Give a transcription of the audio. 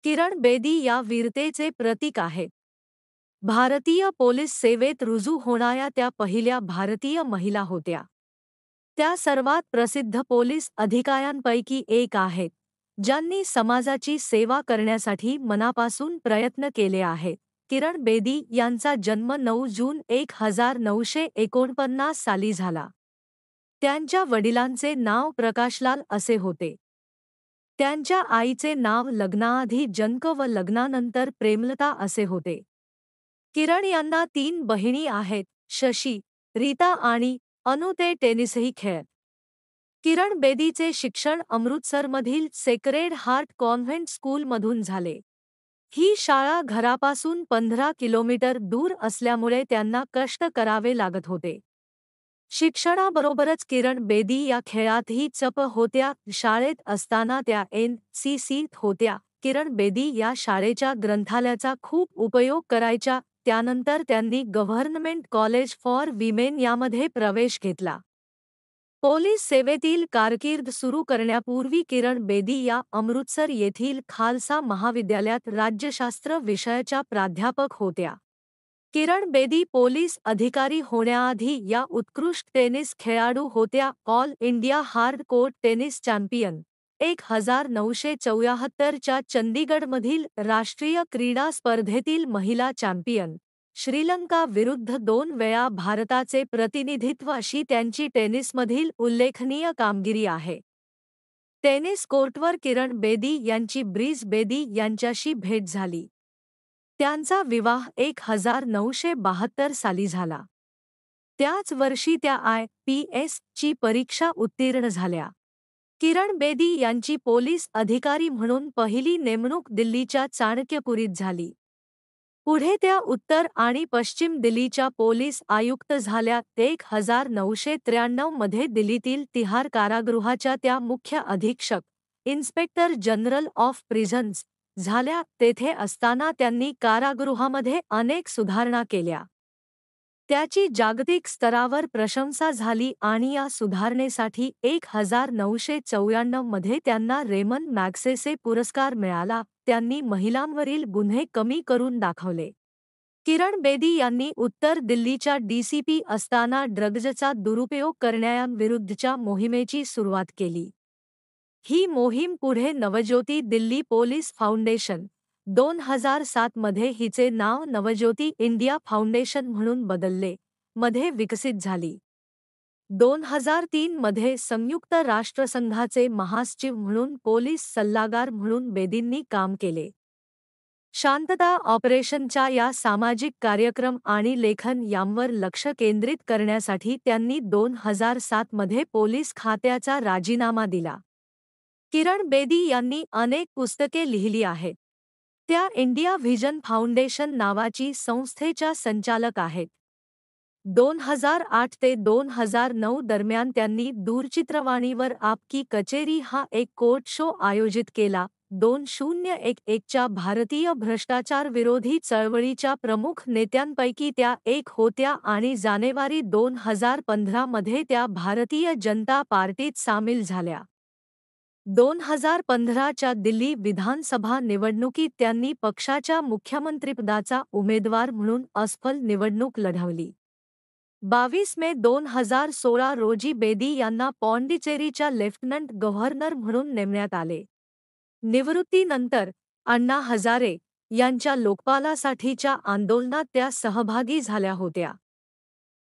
किरण बेदी या वीरतेचे प्रतीक आहेत. भारतीय पोलीस सेवेत रुजू होणाऱ्या त्या पहिल्या भारतीय महिला होत्या. त्या सर्वात प्रसिद्ध पोलीस अधिकाऱ्यांपैकी एक आहेत, ज्यांनी समाजाची सेवा करण्यासाठी मनापासून प्रयत्न केले आहेत. किरण बेदी यांचा जन्म 9 जून 1949 साली झाला. त्यांच्या वडिलांचे नाव प्रकाशलाल असे होते. त्यांच्या आईचे नाव लग्नाआधी जनक व लग्नानंतर प्रेमलता असे होते. किरण यांना 3 बहिणी आहेत, शशी, रीता आणि अनु. ते टेनिसही खेळत. किरण बेदीचे शिक्षण अमृतसरमधील सेक्रेड हार्ट कॉन्व्हेंट स्कूलमधून झाले. ही शाळा घरापासून 15 किलोमीटर दूर असल्यामुळे त्यांना कष्ट करावे लागत होते. शिक्षणाबरोबरच किरण बेदी या खेळातही चप होत्या. शाळेत असताना त्या NCCत होत्या. किरण बेदी या शाळेच्या ग्रंथालयाचा खूप उपयोग करायच्या. त्यानंतर त्यांनी गव्हर्नमेंट कॉलेज फॉर विमेन यामध्ये प्रवेश घेतला. पोलीस सेवेतील कारकीर्द सुरू करण्यापूर्वी किरण बेदी या अमृतसर येथील खालसा महाविद्यालयात राज्यशास्त्र विषयाच्या प्राध्यापक होत्या. किरण बेदी पोलीस अधिकारी होण्याआधी या उत्कृष्ट टेनिस खेळाडू होत्या. All India hard court tennis champion, 1974 च्या चंदीगडमधील राष्ट्रीय क्रीडा स्पर्धेतील महिला चॅम्पियन, श्रीलंका विरुद्ध 2 वेळा भारताचे प्रतिनिधित्व अशी त्यांची टेनिसमधील उल्लेखनीय कामगिरी आहे. टेनिस कोर्टवर किरण बेदी यांची ब्रीज बेदी यांच्याशी भेट झाली. त्यांचा विवाह 1972 साली झाला. त्याच वर्षी त्या IPS ची परीक्षा उत्तीर्ण झाल्या. किरण बेदी यांची पोलीस अधिकारी म्हणून पहिली नेमणूक दिल्लीच्या चाणक्यपुरीत झाली. पुढे त्या उत्तर आणि पश्चिम दिल्लीच्या पोलीस आयुक्त झाल्या. 1993 मध्ये दिल्लीतील तिहार कारागृहाच्या त्या मुख्य अधीक्षक, इन्स्पेक्टर जनरल ऑफ प्रिझन्स झाल्या. तेथे असताना त्यांनी कारागृहामध्ये अनेक सुधारणा केल्या. त्याची जागतिक स्तरावर प्रशंसा झाली आणि या सुधारणेसाठी 1994 मध्ये त्यांना रेमन मॅग्सेसे पुरस्कार मिळाला. त्यांनी महिलांवरील गुन्हे कमी करून दाखवले. किरण बेदी यांनी उत्तर दिल्लीच्या DCP असताना ड्रग्जचा दुरुपयोग करणाऱ्यांविरुद्धच्या मोहिमेची सुरुवात केली. ही मोहीम पुढे नवज्योती दिल्ली पोलीस फाउंडेशन, 2007 मध्ये हिचे नाव नवज्योती इंडिया फाउंडेशन म्हणून बदलले, मध्ये विकसित झाली. 2003 मध्ये संयुक्त राष्ट्रसंघाचे महासचिव म्हणून पोलीस सल्लागार म्हणून बेदींनी काम केले. शांतता ऑपरेशनच्या या सामाजिक कार्यक्रम आणि लेखन यांवर लक्ष केंद्रित करण्यासाठी त्यांनी 2007 मध्ये पोलीस खात्याचा राजीनामा दिला. किरण बेदी यांनी अनेक पुस्तके लिहिली आहेत. त्या इंडिया व्हिजन फाउंडेशन नावाची संस्थेच्या संचालक आहेत. 2008 ते 2009 दरम्यान त्यांनी दूरचित्रवाणीवर आपकी कचेरी हा एक कोर्ट शो आयोजित केला. 2011 च्या भारतीय भ्रष्टाचार विरोधी चळवळीच्या प्रमुख नेत्यांपैकी त्या एक होत्या आणि जानेवारी 2015 मध्ये त्या भारतीय जनता पार्टीत सामील झाल्या. 2015 च्या दिल्ली विधानसभा निवडणुकीत त्यांनी पक्षाच्या मुख्यमंत्रीपदाचा उमेदवार म्हणून असफल निवडणूक लढवली. 22 मे 2016 रोजी बेदी यांना पॉंडिचेरीच्या लेफ्टनंट गव्हर्नर म्हणून नेमण्यात आले. निवृत्तीनंतर अण्णा हजारे यांच्या लोकपालासाठीच्या आंदोलनात त्या सहभागी झाल्या होत्या.